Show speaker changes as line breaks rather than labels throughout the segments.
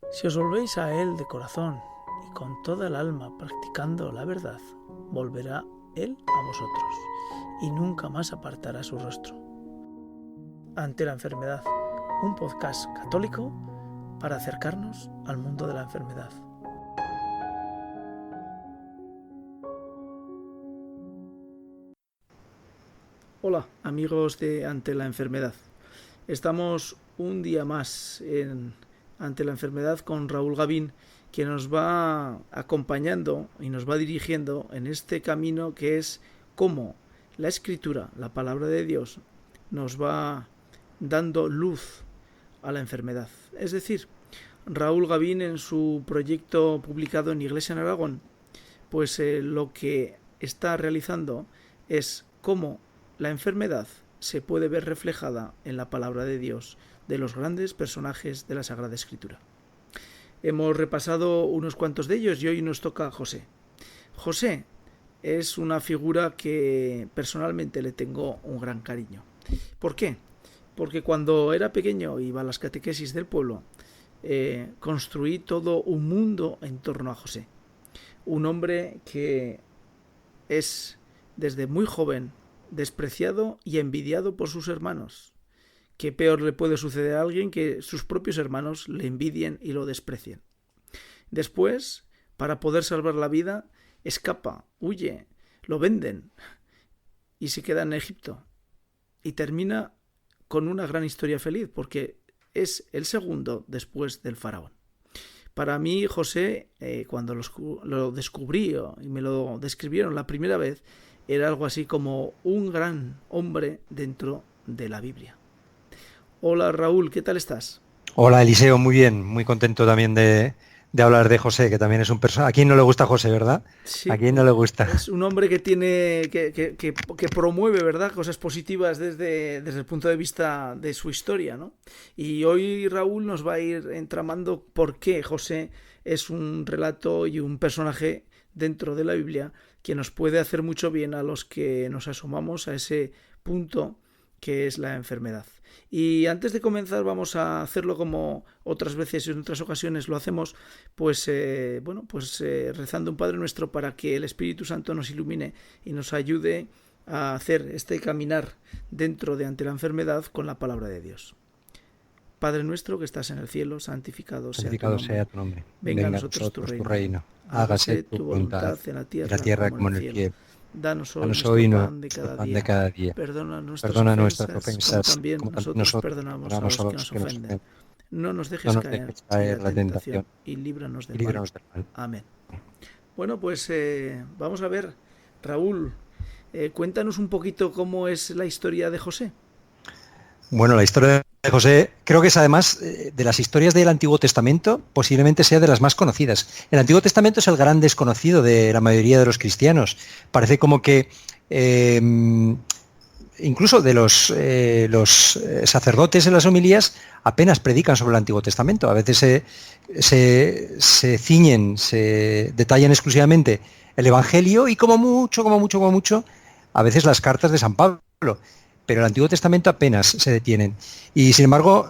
Si os volvéis a Él de corazón y con toda el alma practicando la verdad, volverá Él a vosotros y nunca más apartará su rostro. Ante la enfermedad, un podcast católico para acercarnos al mundo de la enfermedad. Hola amigos de Ante la enfermedad. Estamos un día más Ante la enfermedad con Raúl Gavín, que nos va acompañando y nos va dirigiendo en este camino que es cómo la Escritura, la palabra de Dios, nos va dando luz a la enfermedad. Es decir, Raúl Gavín, en su proyecto publicado en Iglesia en Aragón, pues lo que está realizando es cómo la enfermedad se puede ver reflejada en la palabra de Dios, de los grandes personajes de la Sagrada Escritura. Hemos repasado unos cuantos de ellos y hoy nos toca José. José es una figura que personalmente le tengo un gran cariño. ¿Por qué? Porque cuando era pequeño iba a las catequesis del pueblo, construí todo un mundo en torno a José. Un hombre que es desde muy joven despreciado y envidiado por sus hermanos. ¿Qué peor le puede suceder a alguien que sus propios hermanos le envidien y lo desprecien? Después, para poder salvar la vida, escapa, huye, lo venden y se queda en Egipto. Y termina con una gran historia feliz, porque es el segundo después del faraón. Para mí, José, cuando lo descubrí y me lo describieron la primera vez, era algo así como un gran hombre dentro de la Biblia. Hola Raúl, ¿qué tal estás?
Hola Eliseo, muy bien, muy contento también de hablar de José, que también es un personaje. ¿A quién no le gusta José, verdad? ¿A
Sí,
quién no le gusta?
es un hombre que tiene que promueve, ¿verdad?, cosas positivas desde el punto de vista de su historia, ¿no? Y hoy Raúl nos va a ir entramando por qué José es un relato y un personaje dentro de la Biblia que nos puede hacer mucho bien a los que nos asomamos a ese punto que es la enfermedad. Y antes de comenzar vamos a hacerlo como otras veces y en otras ocasiones lo hacemos, pues rezando un Padre Nuestro para que el Espíritu Santo nos ilumine y nos ayude a hacer este caminar dentro de ante la enfermedad con la palabra de Dios. Padre nuestro que estás en el cielo, santificado sea tu
Santificado sea
nombre.
tu nombre.
Venga a
Venga a
nosotros tu
nosotros tu
reino.
reino. Hágase
Hágase
tu
tu
voluntad
voluntad en la
en la
tierra
tierra
como en
como
el
en el
cielo.
cielo.
Danos hoy
Danos
nuestro
hoy
pan de
nuestro
cada
pan de
día.
cada día.
Perdona nuestras
Perdona nuestras
ofensas, como
ofensas,
también
como también
nosotros
nosotros
perdonamos a
perdonamos a
los que
los
nos
que nos
ofenden.
ofenden.
No nos
No
dejes
nos
caer
dejes
en la
caer la
tentación
tentación
y líbranos
y
del mal.
líbranos del mal.
Amén. Bueno, pues vamos a ver, Raúl, cuéntanos un poquito cómo es la historia de José.
Bueno, la historia de José creo que es además de las historias del Antiguo Testamento, posiblemente sea de las más conocidas. El Antiguo Testamento es el gran desconocido de la mayoría de los cristianos. Parece como que incluso de los sacerdotes en las homilías apenas predican sobre el Antiguo Testamento. A veces se ciñen, se detallan exclusivamente el Evangelio y como mucho, a veces las cartas de San Pablo. Pero el Antiguo Testamento apenas se detienen. Y sin embargo,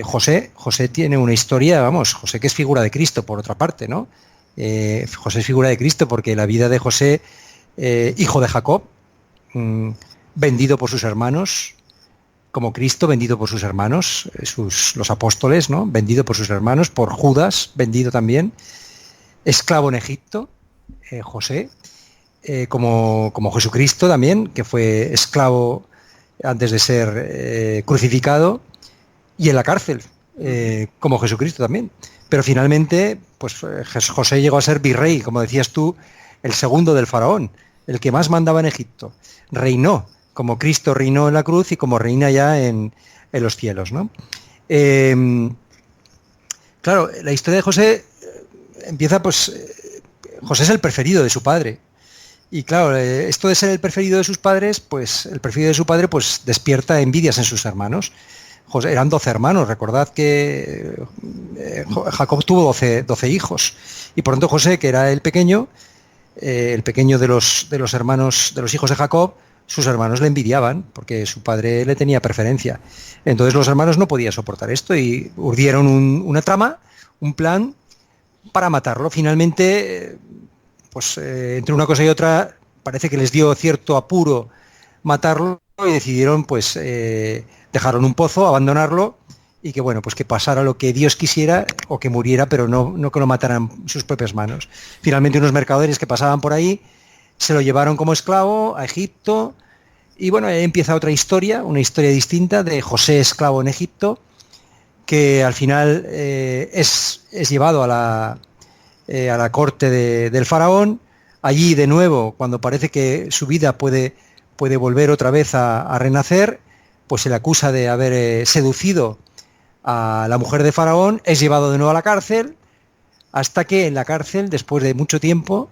José tiene una historia, vamos, José que es figura de Cristo, por otra parte, ¿no? José es figura de Cristo porque la vida de José, hijo de Jacob, vendido por sus hermanos, como Cristo vendido por sus hermanos, los apóstoles, ¿no? Vendido por sus hermanos, por Judas, vendido también, esclavo en Egipto, José, como Jesucristo también, que fue esclavo antes de ser crucificado, y en la cárcel, como Jesucristo también. Pero finalmente, pues José llegó a ser virrey, como decías tú, el segundo del faraón, el que más mandaba en Egipto. Reinó, como Cristo reinó en la cruz y como reina ya en los cielos, ¿no? Claro, la historia de José empieza, pues, José es el preferido de su padre. Y claro, esto de ser el preferido de sus padres, pues el preferido de su padre pues despierta envidias en sus hermanos. José, eran 12 hermanos, recordad que Jacob tuvo 12 hijos. Y por tanto José, que era el pequeño de los hermanos, de los hijos de Jacob, sus hermanos le envidiaban porque su padre le tenía preferencia. Entonces los hermanos no podían soportar esto y urdieron una trama, un plan para matarlo. Finalmente, entre una cosa y otra, parece que les dio cierto apuro matarlo y decidieron dejarlo en un pozo, abandonarlo y que bueno, pues que pasara lo que Dios quisiera o que muriera, pero no que lo mataran sus propias manos. Finalmente unos mercaderes que pasaban por ahí se lo llevaron como esclavo a Egipto y bueno, ahí empieza otra historia, una historia distinta de José esclavo en Egipto, que al final es llevado a la corte del faraón. Allí de nuevo, cuando parece que su vida puede volver otra vez a renacer, pues se le acusa de haber seducido a la mujer de faraón, es llevado de nuevo a la cárcel, hasta que en la cárcel, después de mucho tiempo,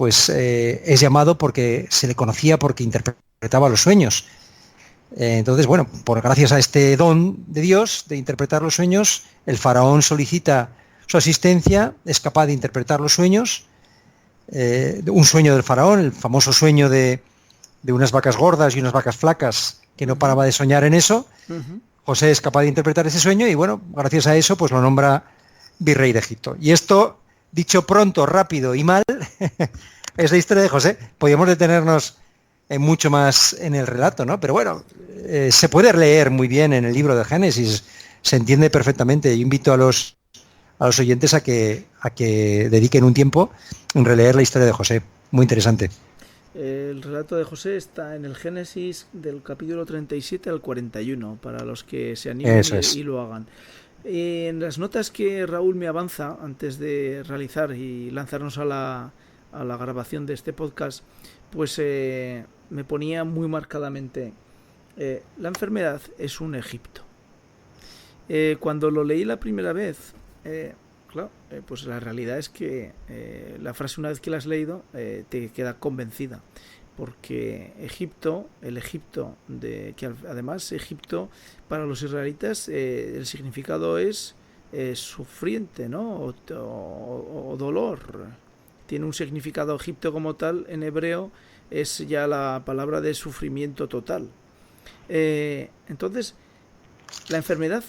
es llamado porque se le conocía porque interpretaba los sueños. Entonces, bueno, gracias a este don de Dios de interpretar los sueños, el faraón solicita su asistencia, es capaz de interpretar los sueños, un sueño del faraón, el famoso sueño de unas vacas gordas y unas vacas flacas, que no paraba de soñar en eso. José es capaz de interpretar ese sueño y bueno, gracias a eso pues lo nombra virrey de Egipto. Y esto, dicho pronto, rápido y mal, es la historia de José. Podríamos detenernos mucho más en el relato, ¿no? Pero bueno, se puede leer muy bien en el libro de Génesis, se entiende perfectamente. Yo invito a los oyentes a que dediquen un tiempo en releer la historia de José. Muy interesante.
El relato de José está en el Génesis del capítulo 37 al 41, para los que se animen y lo hagan. En las notas que Raúl me avanza antes de realizar y lanzarnos a la grabación de este podcast, me ponía muy marcadamente, la enfermedad es un Egipto. Cuando lo leí la primera vez, pues la realidad es que la frase, una vez que la has leído, te queda convencida, porque Egipto, que además Egipto para los israelitas el significado es sufriente, ¿no? o dolor. Tiene un significado. Egipto como tal en hebreo es ya la palabra de sufrimiento total. Entonces, la enfermedad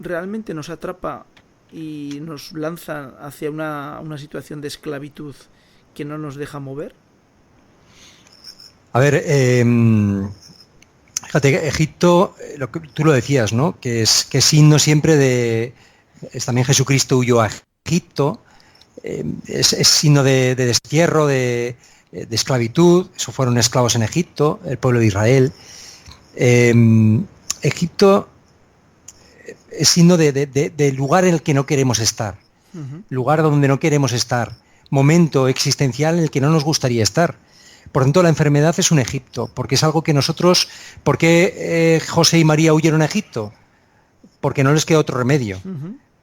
realmente nos atrapa y nos lanza hacia una situación de esclavitud que no nos deja mover.
A ver, fíjate, Egipto, tú lo decías, ¿no? Que es signo siempre también Jesucristo huyó a Egipto, es signo de destierro, de esclavitud. Eso fueron esclavos en Egipto, el pueblo de Israel. Egipto es signo de lugar en el que no queremos estar, lugar donde no queremos estar, momento existencial en el que no nos gustaría estar. Por tanto, la enfermedad es un Egipto, porque es algo que nosotros... ¿Por qué José y María huyeron a Egipto? Porque no les quedó otro remedio.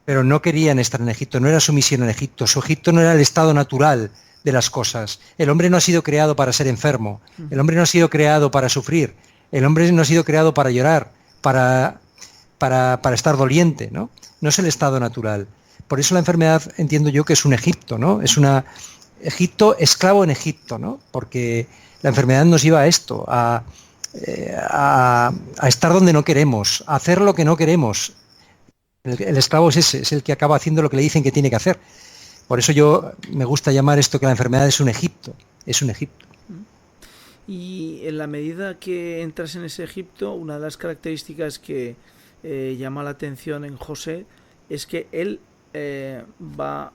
Pero no querían estar en Egipto, no era su misión en Egipto. Su Egipto no era el estado natural de las cosas. El hombre no ha sido creado para ser enfermo, el hombre no ha sido creado para sufrir, el hombre no ha sido creado para llorar, para estar doliente, ¿no? No es el estado natural. Por eso la enfermedad entiendo yo que es un Egipto, ¿no? Es una Egipto, esclavo en Egipto, ¿no? Porque la enfermedad nos lleva a esto, a estar donde no queremos, a hacer lo que no queremos. El esclavo es ese, es el que acaba haciendo lo que le dicen que tiene que hacer. Por eso yo me gusta llamar esto que la enfermedad es un Egipto, es un Egipto.
Y en la medida que entras en ese Egipto, una de las características que llama la atención en José es que él va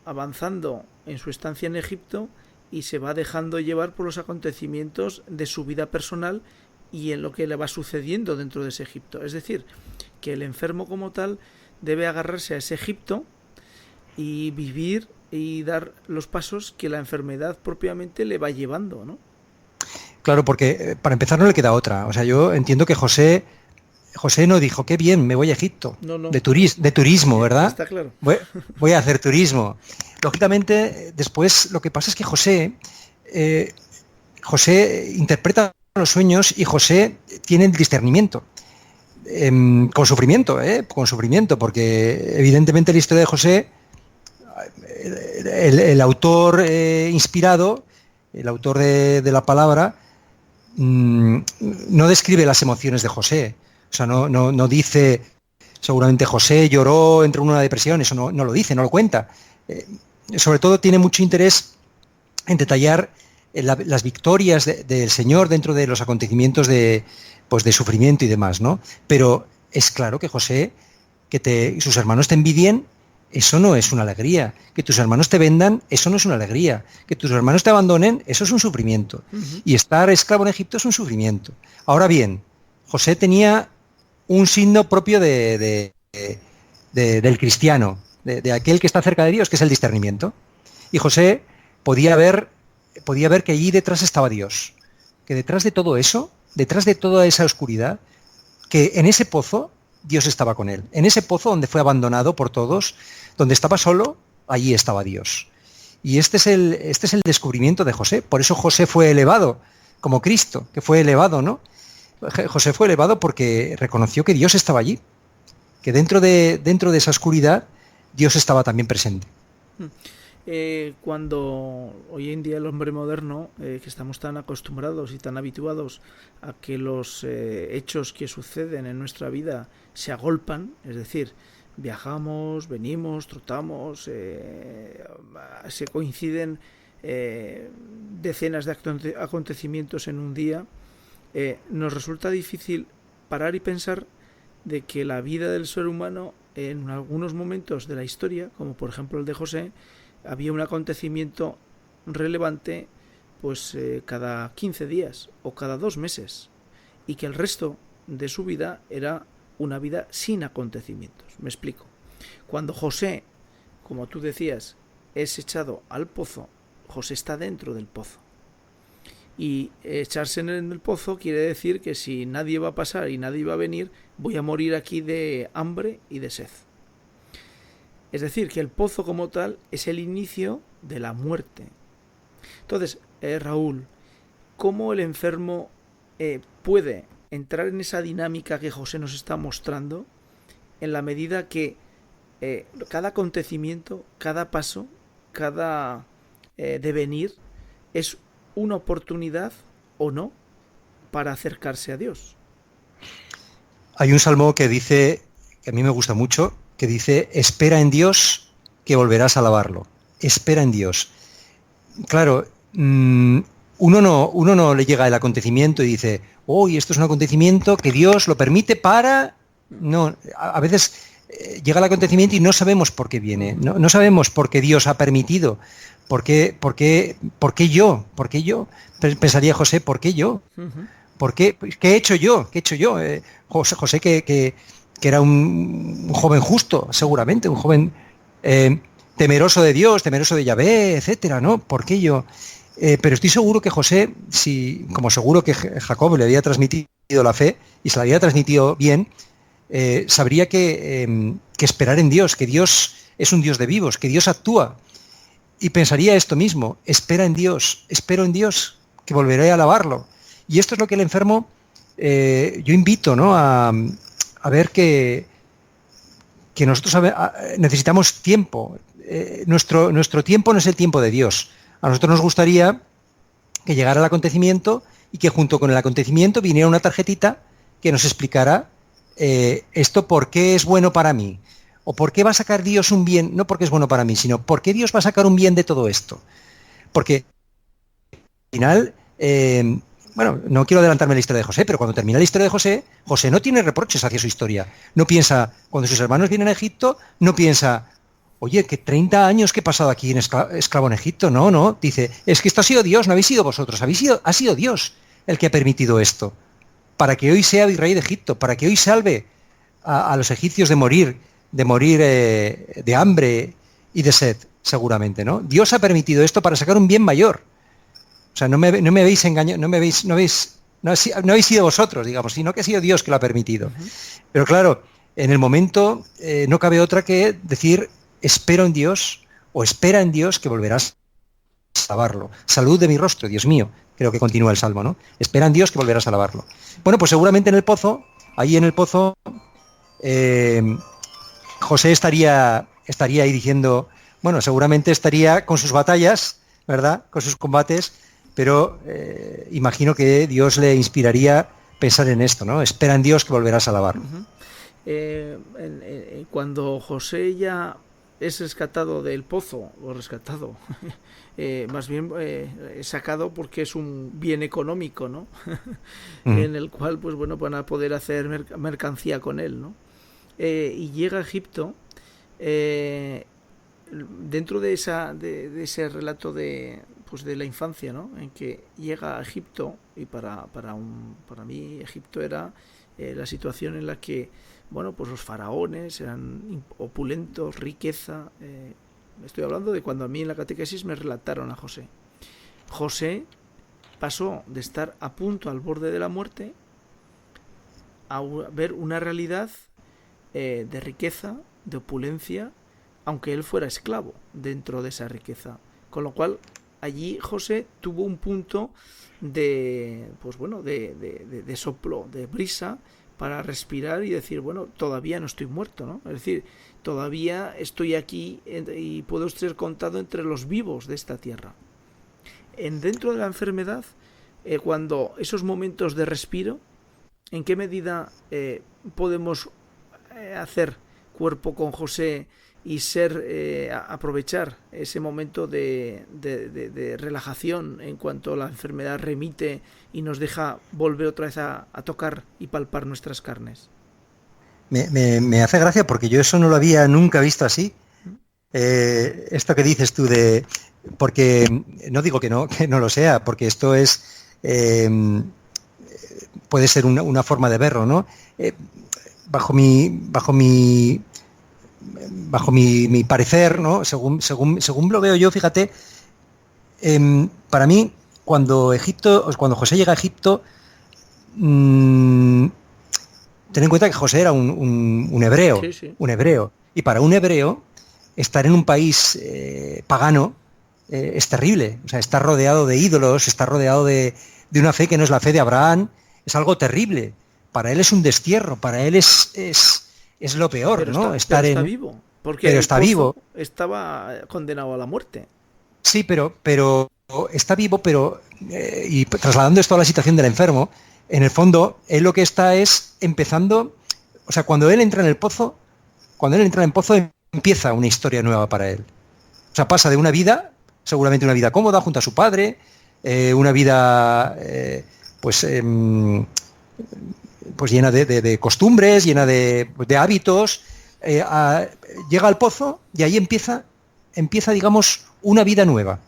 avanzando en su estancia en Egipto y se va dejando llevar por los acontecimientos de su vida personal y en lo que le va sucediendo dentro de ese Egipto. Es decir, que el enfermo como tal debe agarrarse a ese Egipto y vivir y dar los pasos que la enfermedad propiamente le va llevando, ¿no?
Claro, porque para empezar no le queda otra. O sea, yo entiendo que José no dijo, qué bien, me voy a Egipto, no. De turismo, ¿verdad?
Está claro.
Voy a hacer turismo. Lógicamente, después lo que pasa es que José interpreta los sueños y José tiene el discernimiento. Con sufrimiento, porque evidentemente la historia de José, el autor inspirado, el autor de la palabra, no describe las emociones de José. O sea, no dice Seguramente José lloró, entró en una depresión, eso no lo dice, no lo cuenta. Sobre todo tiene mucho interés en detallar las victorias del Señor dentro de los acontecimientos de sufrimiento y demás, ¿no? Pero es claro que José, sus hermanos te envidien, eso no es una alegría. Que tus hermanos te vendan, eso no es una alegría. Que tus hermanos te abandonen, eso es un sufrimiento. Y estar esclavo en Egipto es un sufrimiento. Ahora bien, José tenía un signo propio del cristiano, de aquel que está cerca de Dios, que es el discernimiento. Y José podía ver que allí detrás estaba Dios. Que detrás de todo eso, detrás de toda esa oscuridad, que en ese pozo Dios estaba con él. En ese pozo donde fue abandonado por todos, donde estaba solo, allí estaba Dios. Y este es el descubrimiento de José. Por eso José fue elevado, como Cristo, que fue elevado, ¿no? José fue elevado porque reconoció que Dios estaba allí, que dentro de esa oscuridad Dios estaba también presente.
Cuando hoy en día el hombre moderno, que estamos tan acostumbrados y tan habituados a que los hechos que suceden en nuestra vida se agolpan, es decir, viajamos, venimos, trotamos, se coinciden decenas de acontecimientos en un día, nos resulta difícil parar y pensar de que la vida del ser humano en algunos momentos de la historia, como por ejemplo el de José, había un acontecimiento relevante pues cada 15 días o cada 2 meses, y que el resto de su vida era una vida sin acontecimientos. Me explico. Cuando José, como tú decías, es echado al pozo, José está dentro del pozo. Y echarse en el pozo quiere decir que si nadie va a pasar y nadie va a venir, voy a morir aquí de hambre y de sed. Es decir, que el pozo como tal es el inicio de la muerte. Entonces, Raúl, ¿cómo el enfermo puede entrar en esa dinámica que José nos está mostrando en la medida que cada acontecimiento, cada paso, cada devenir es una oportunidad o no para acercarse a Dios?
Hay un salmo que dice, que a mí me gusta mucho, que dice: espera en Dios que volverás a alabarlo. Espera en Dios. Claro, uno no le llega el acontecimiento y dice, esto es un acontecimiento que Dios lo permite para... No, a veces llega el acontecimiento y no sabemos por qué viene, no sabemos por qué Dios ha permitido, por qué yo, pensaría José, ¿por qué yo? ¿Qué he hecho yo? José que era un joven justo, seguramente, un joven temeroso de Dios, temeroso de Yahvé, etcétera, ¿no? ¿Por qué yo? Pero estoy seguro que José, como seguro que Jacob le había transmitido la fe y se la había transmitido bien, sabría que esperar en Dios, que Dios es un Dios de vivos, que Dios actúa. Y pensaría esto mismo: espero en Dios, que volveré a alabarlo. Y esto es lo que el enfermo, yo invito, ¿no?, a ver que nosotros necesitamos tiempo. Nuestro tiempo no es el tiempo de Dios. A nosotros nos gustaría que llegara el acontecimiento y que junto con el acontecimiento viniera una tarjetita que nos explicara esto por qué es bueno para mí, o por qué va a sacar Dios un bien, no porque es bueno para mí, sino por qué Dios va a sacar un bien de todo esto. Porque al final, no quiero adelantarme a la historia de José, pero cuando termina la historia de José, José no tiene reproches hacia su historia. No piensa, cuando sus hermanos vienen a Egipto, no piensa, oye, que 30 años que he pasado aquí en esclavo en Egipto. No, dice, es que esto ha sido Dios, no habéis sido vosotros, ha sido Dios el que ha permitido esto, para que hoy sea virrey de Egipto, para que hoy salve a los egipcios de morir de hambre y de sed, seguramente, ¿no? Dios ha permitido esto para sacar un bien mayor. O sea, no me habéis engañado, no habéis sido vosotros, digamos, sino que ha sido Dios que lo ha permitido. Pero claro, en el momento no cabe otra que decir: espero en Dios, o espera en Dios que volverás a alabarlo. Salud de mi rostro, Dios mío. Creo que continúa el salmo, ¿no? Espera en Dios que volverás a alabarlo. Bueno, pues seguramente ahí en el pozo, José estaría ahí diciendo, bueno, seguramente estaría con sus batallas, ¿verdad?, con sus combates, pero imagino que Dios le inspiraría pensar en esto, ¿no? Espera en Dios que volverás a alabarlo.
cuando José ya es rescatado del pozo, o rescatado, más bien sacado porque es un bien económico, ¿no? En el cual, pues bueno, van a poder hacer mercancía con él, ¿no? Y llega a Egipto, dentro de ese relato pues de la infancia, ¿no? En que llega a Egipto, y para mí Egipto era la situación en la que, bueno, pues los faraones eran opulentos, riqueza. Estoy hablando de cuando a mí en la catequesis me relataron a José. José pasó de estar a punto, al borde de la muerte, a ver una realidad de riqueza, de opulencia, aunque él fuera esclavo dentro de esa riqueza. Con lo cual, allí José tuvo un punto de soplo, de brisa, para respirar y decir, bueno, todavía no estoy muerto, ¿no? Es decir, todavía estoy aquí y puedo ser contado entre los vivos de esta tierra. Dentro de la enfermedad, cuando esos momentos de respiro, ¿en qué medida podemos hacer cuerpo con José y aprovechar ese momento de relajación en cuanto la enfermedad remite y nos deja volver otra vez a tocar y palpar nuestras carnes?
Me hace gracia porque yo eso no lo había nunca visto así. Esto que dices tú porque no digo que no lo sea, porque esto es puede ser una forma de verlo, ¿no? Bajo mi parecer, ¿no? Según lo veo yo, fíjate, para mí, cuando José llega a Egipto, ten en cuenta que José era un hebreo,
Sí, sí.
un hebreo, y para un hebreo estar en un país pagano es terrible. O sea, estar rodeado de ídolos, estar rodeado de una fe que no es la fe de Abraham, es algo terrible. Para él es un destierro, para él es lo peor, ¿no?
Está vivo, porque
pero
el
está
pozo
vivo.
estaba condenado a la muerte.
Sí, pero está vivo, y trasladando esto a la situación del enfermo, en el fondo, él lo que está es empezando, o sea, cuando él entra en el pozo, empieza una historia nueva para él. O sea, pasa de una vida, seguramente una vida cómoda junto a su padre, una vida, pues llena de costumbres, llena de hábitos, llega al pozo y ahí empieza, digamos, una vida nueva,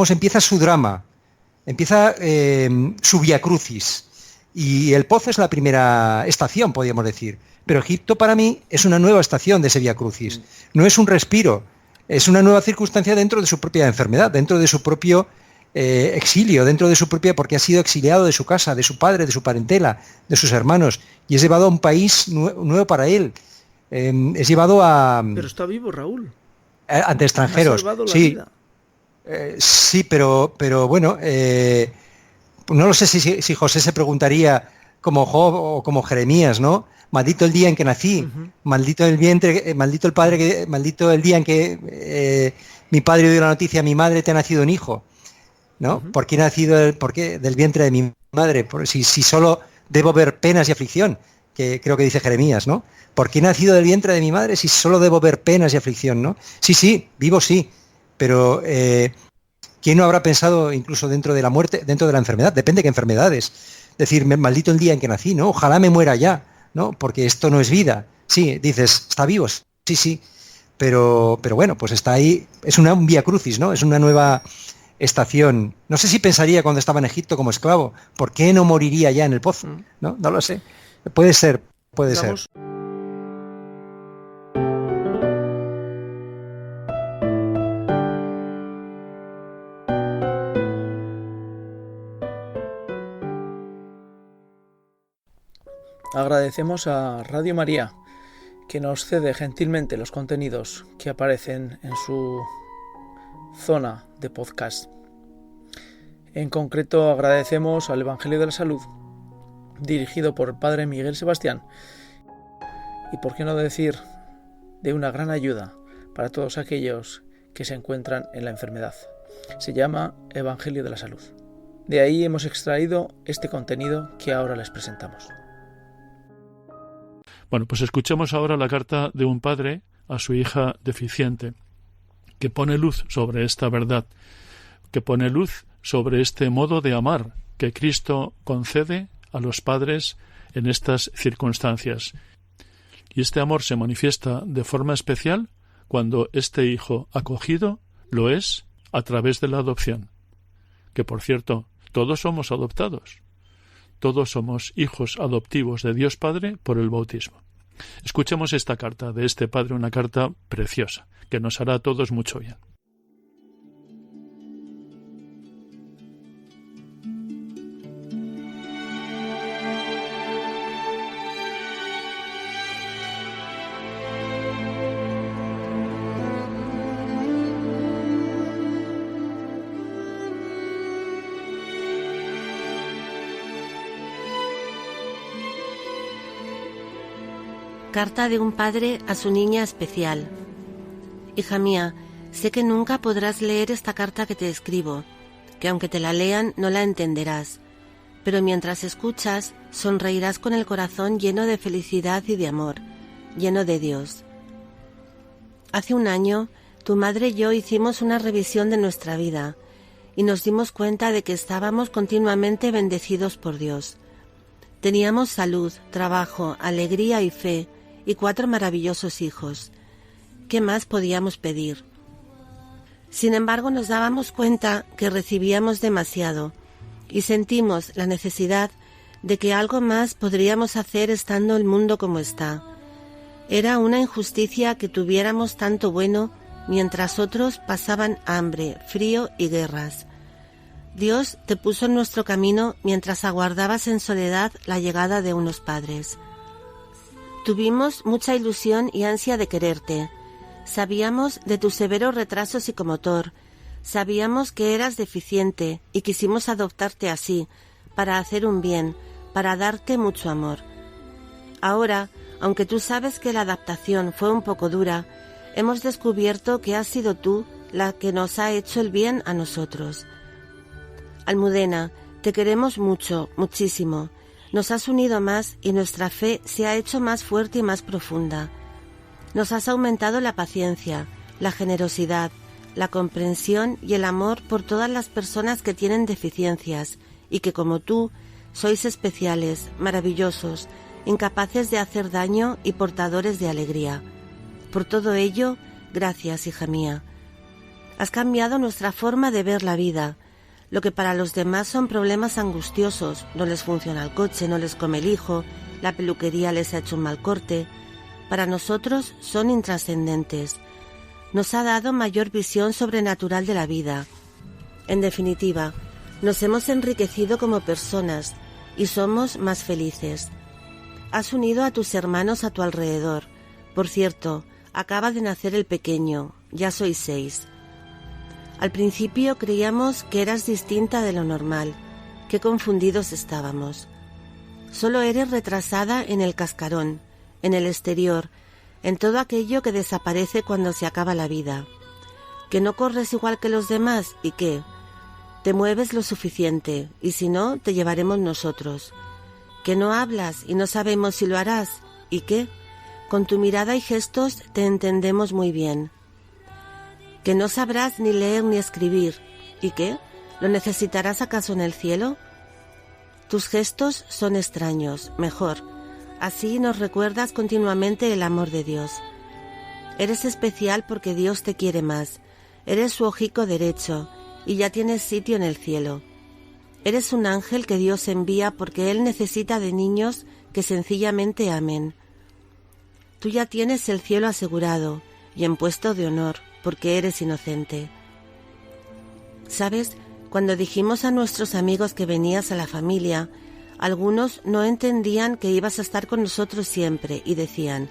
empieza su drama, empieza su via crucis, y el pozo es la primera estación, podríamos decir, pero Egipto para mí es una nueva estación de ese via crucis, no es un respiro, es una nueva circunstancia dentro de su propia enfermedad, dentro de su propio exilio, dentro de su propia, porque ha sido exiliado de su casa, de su padre, de su parentela, de sus hermanos, y es llevado a un país nuevo para él. Es llevado a...
Pero está vivo, Raúl.
Ante extranjeros.
Ha salvado la
sí,
vida.
Sí, pero bueno, no lo sé si José se preguntaría como Job o como Jeremías, ¿no? Maldito el día en que nací, maldito el vientre, maldito el día en que mi padre dio la noticia a mi madre, te ha nacido un hijo, ¿no? ¿Por qué he nacido del vientre de mi madre? Si solo debo ver penas y aflicción, que creo que dice Jeremías, ¿no? ¿Por qué he nacido del vientre de mi madre si solo debo ver penas y aflicción, ¿no? Sí, vivo sí, pero ¿quién no habrá pensado incluso dentro de la muerte, dentro de la enfermedad? Depende de qué enfermedades. Decir, maldito el día en que nací, ¿no? Ojalá me muera ya, ¿no? Porque esto no es vida. Sí, dices, está vivo, sí, pero bueno, pues está ahí, es un vía crucis, ¿no? Es una nueva estación. No sé si pensaría cuando estaba en Egipto como esclavo, ¿por qué no moriría ya en el pozo? No lo sé. Puede ser.
Agradecemos a Radio María, que nos cede gentilmente los contenidos que aparecen en su zona de podcast. En concreto, agradecemos al Evangelio de la Salud, dirigido por el Padre Miguel Sebastián, y por qué no decir, de una gran ayuda para todos aquellos que se encuentran en la enfermedad. Se llama Evangelio de la Salud. De ahí hemos extraído este contenido que ahora les presentamos.
Bueno, pues escuchemos ahora la carta de un padre a su hija deficiente, que pone luz sobre esta verdad, que pone luz sobre este modo de amar que Cristo concede a los padres en estas circunstancias. Y este amor se manifiesta de forma especial cuando este hijo acogido lo es a través de la adopción. Que, por cierto, todos somos adoptados. Todos somos hijos adoptivos de Dios Padre por el bautismo. Escuchemos esta carta de este padre, una carta preciosa, que nos hará a todos mucho bien.
Carta de un padre a su niña especial. Hija mía, sé que nunca podrás leer esta carta que te escribo, que aunque te la lean no la entenderás, pero mientras escuchas sonreirás con el corazón lleno de felicidad y de amor, lleno de Dios. Hace un año, tu madre y yo hicimos una revisión de nuestra vida y nos dimos cuenta de que estábamos continuamente bendecidos por Dios. Teníamos salud, trabajo, alegría y fe, y 4 maravillosos hijos. ¿Qué más podíamos pedir? Sin embargo, nos dábamos cuenta que recibíamos demasiado y sentimos la necesidad de que algo más podríamos hacer estando el mundo como está. Era una injusticia que tuviéramos tanto bueno mientras otros pasaban hambre, frío y guerras. Dios te puso en nuestro camino mientras aguardabas en soledad la llegada de unos padres. Tuvimos mucha ilusión y ansia de quererte. Sabíamos de tu severo retraso psicomotor. Sabíamos que eras deficiente y quisimos adoptarte así, para hacer un bien, para darte mucho amor. Ahora, aunque tú sabes que la adaptación fue un poco dura, hemos descubierto que has sido tú la que nos ha hecho el bien a nosotros. Almudena, te queremos mucho, muchísimo. Nos has unido más y nuestra fe se ha hecho más fuerte y más profunda. Nos has aumentado la paciencia, la generosidad, la comprensión y el amor por todas las personas que tienen deficiencias y que, como tú, sois especiales, maravillosos, incapaces de hacer daño y portadores de alegría. Por todo ello, gracias, hija mía. Has cambiado nuestra forma de ver la vida. Lo que para los demás son problemas angustiosos, no les funciona el coche, no les come el hijo, la peluquería les ha hecho un mal corte, para nosotros son intrascendentes. Nos ha dado mayor visión sobrenatural de la vida. En definitiva, nos hemos enriquecido como personas y somos más felices. Has unido a tus hermanos a tu alrededor. Por cierto, acaba de nacer el pequeño, ya sois 6. Al principio creíamos que eras distinta de lo normal. Qué confundidos estábamos. Solo eres retrasada en el cascarón, en el exterior, en todo aquello que desaparece cuando se acaba la vida. Que no corres igual que los demás y que te mueves lo suficiente y si no, te llevaremos nosotros. Que no hablas y no sabemos si lo harás y que con tu mirada y gestos te entendemos muy bien. ¿Que no sabrás ni leer ni escribir? ¿Y qué? ¿Lo necesitarás acaso en el cielo? Tus gestos son extraños, mejor. Así nos recuerdas continuamente el amor de Dios. Eres especial porque Dios te quiere más. Eres su ojico derecho y ya tienes sitio en el cielo. Eres un ángel que Dios envía porque Él necesita de niños que sencillamente amen. Tú ya tienes el cielo asegurado y en puesto de honor, porque eres inocente. ¿Sabes? Cuando dijimos a nuestros amigos que venías a la familia, algunos no entendían que ibas a estar con nosotros siempre y decían,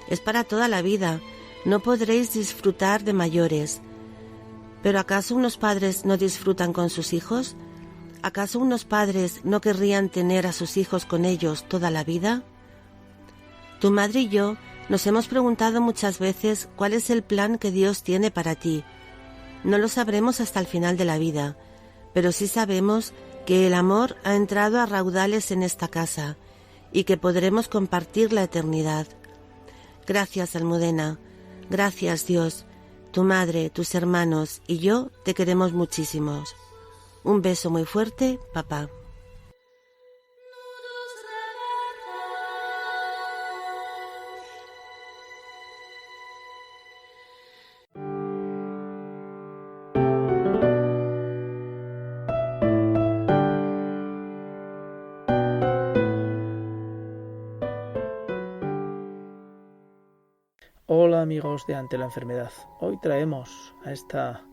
es para toda la vida, no podréis disfrutar de mayores. ¿Pero acaso unos padres no disfrutan con sus hijos? ¿Acaso unos padres no querrían tener a sus hijos con ellos toda la vida? Tu madre y yo nos hemos preguntado muchas veces cuál es el plan que Dios tiene para ti. No lo sabremos hasta el final de la vida, pero sí sabemos que el amor ha entrado a raudales en esta casa y que podremos compartir la eternidad. Gracias, Almudena. Gracias, Dios. Tu madre, tus hermanos y yo te queremos muchísimos. Un beso muy fuerte, papá.
Hola amigos de Ante la Enfermedad. Hoy traemos a esta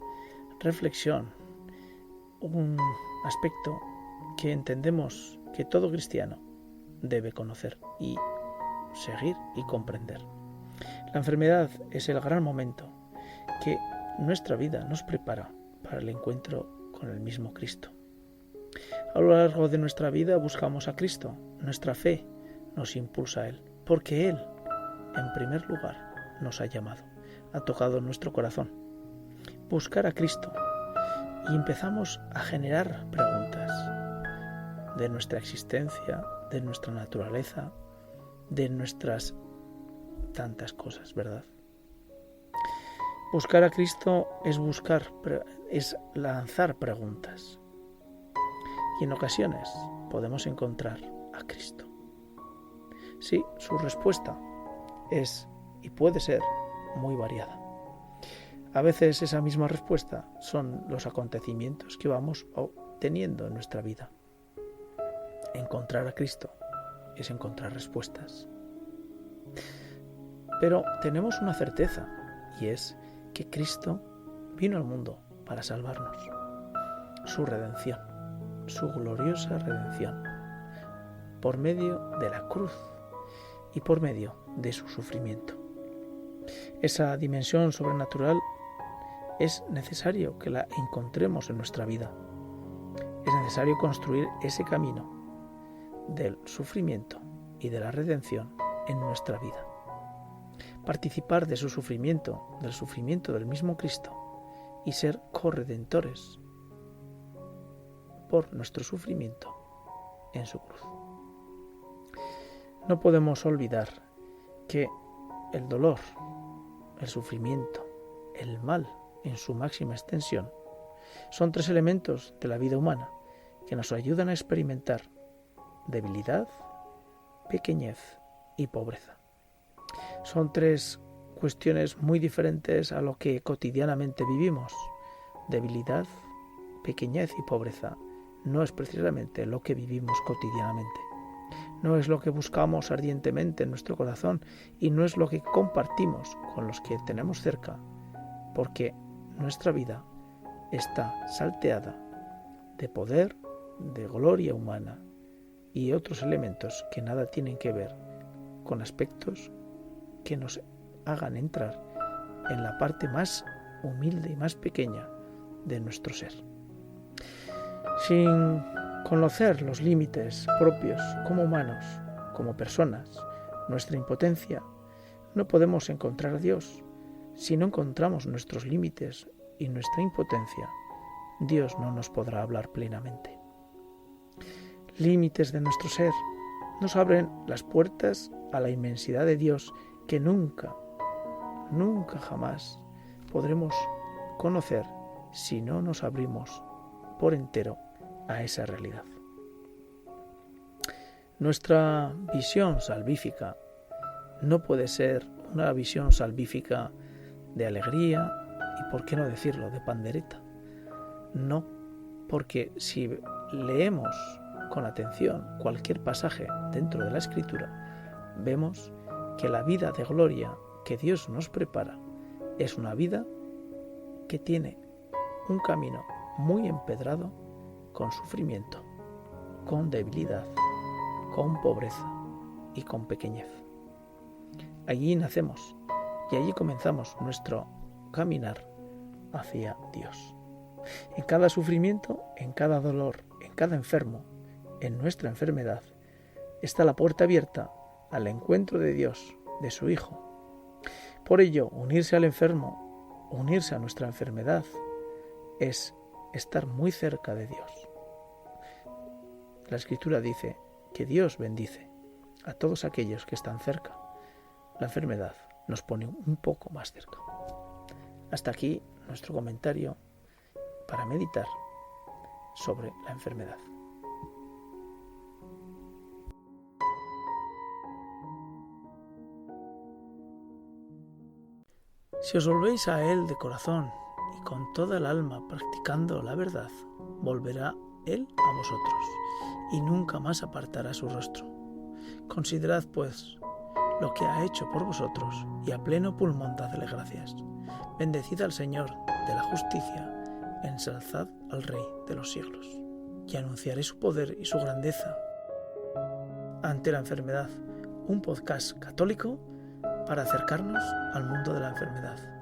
reflexión un aspecto que entendemos que todo cristiano debe conocer y seguir y comprender. La enfermedad es el gran momento que nuestra vida nos prepara para el encuentro con el mismo Cristo. A lo largo de nuestra vida buscamos a Cristo. Nuestra fe nos impulsa a Él, porque Él, en primer lugar, nos ha llamado, ha tocado nuestro corazón. Buscar a Cristo y empezamos a generar preguntas de nuestra existencia, de nuestra naturaleza, de nuestras tantas cosas, ¿verdad? Buscar a Cristo es lanzar preguntas y en ocasiones podemos encontrar a Cristo. Sí, su respuesta es y puede ser muy variada. A veces esa misma respuesta son los acontecimientos que vamos teniendo en nuestra vida. Encontrar a Cristo es encontrar respuestas. Pero tenemos una certeza y es que Cristo vino al mundo para salvarnos. Su redención, su gloriosa redención, por medio de la cruz y por medio de su sufrimiento. Esa dimensión sobrenatural es necesario que la encontremos en nuestra vida. Es necesario construir ese camino del sufrimiento y de la redención en nuestra vida. Participar de su sufrimiento, del sufrimiento del mismo Cristo y ser corredentores por nuestro sufrimiento en su cruz. No podemos olvidar que el dolor, el sufrimiento, el mal en su máxima extensión son tres elementos de la vida humana que nos ayudan a experimentar debilidad, pequeñez y pobreza. Son tres cuestiones muy diferentes a lo que cotidianamente vivimos. Debilidad, pequeñez y pobreza no es precisamente lo que vivimos cotidianamente. No es lo que buscamos ardientemente en nuestro corazón y no es lo que compartimos con los que tenemos cerca, porque nuestra vida está salteada de poder, de gloria humana y otros elementos que nada tienen que ver con aspectos que nos hagan entrar en la parte más humilde y más pequeña de nuestro ser. Sin conocer los límites propios como humanos, como personas, nuestra impotencia, no podemos encontrar a Dios. Si no encontramos nuestros límites y nuestra impotencia, Dios no nos podrá hablar plenamente. Límites de nuestro ser nos abren las puertas a la inmensidad de Dios que nunca jamás podremos conocer si no nos abrimos por entero a esa realidad. Nuestra visión salvífica no puede ser una visión salvífica de alegría y, por qué no decirlo, de pandereta. No, porque si leemos con atención cualquier pasaje dentro de la Escritura, vemos que la vida de gloria que Dios nos prepara es una vida que tiene un camino muy empedrado con sufrimiento, con debilidad, con pobreza y con pequeñez. Allí nacemos y allí comenzamos nuestro caminar hacia Dios. En cada sufrimiento, en cada dolor, en cada enfermo, en nuestra enfermedad, está la puerta abierta al encuentro de Dios, de su Hijo. Por ello, unirse al enfermo, unirse a nuestra enfermedad, es estar muy cerca de Dios. La Escritura dice que Dios bendice a todos aquellos que están cerca, la enfermedad nos pone un poco más cerca. Hasta aquí nuestro comentario para meditar sobre la enfermedad. Si os volvéis a Él de corazón y con toda el alma practicando la verdad, volverá Él a vosotros y nunca más apartará su rostro. Considerad, pues, lo que ha hecho por vosotros y a pleno pulmón dadle gracias. Bendecid al Señor de la justicia, ensalzad al Rey de los siglos. Y anunciaré su poder y su grandeza ante la enfermedad, un podcast católico para acercarnos al mundo de la enfermedad.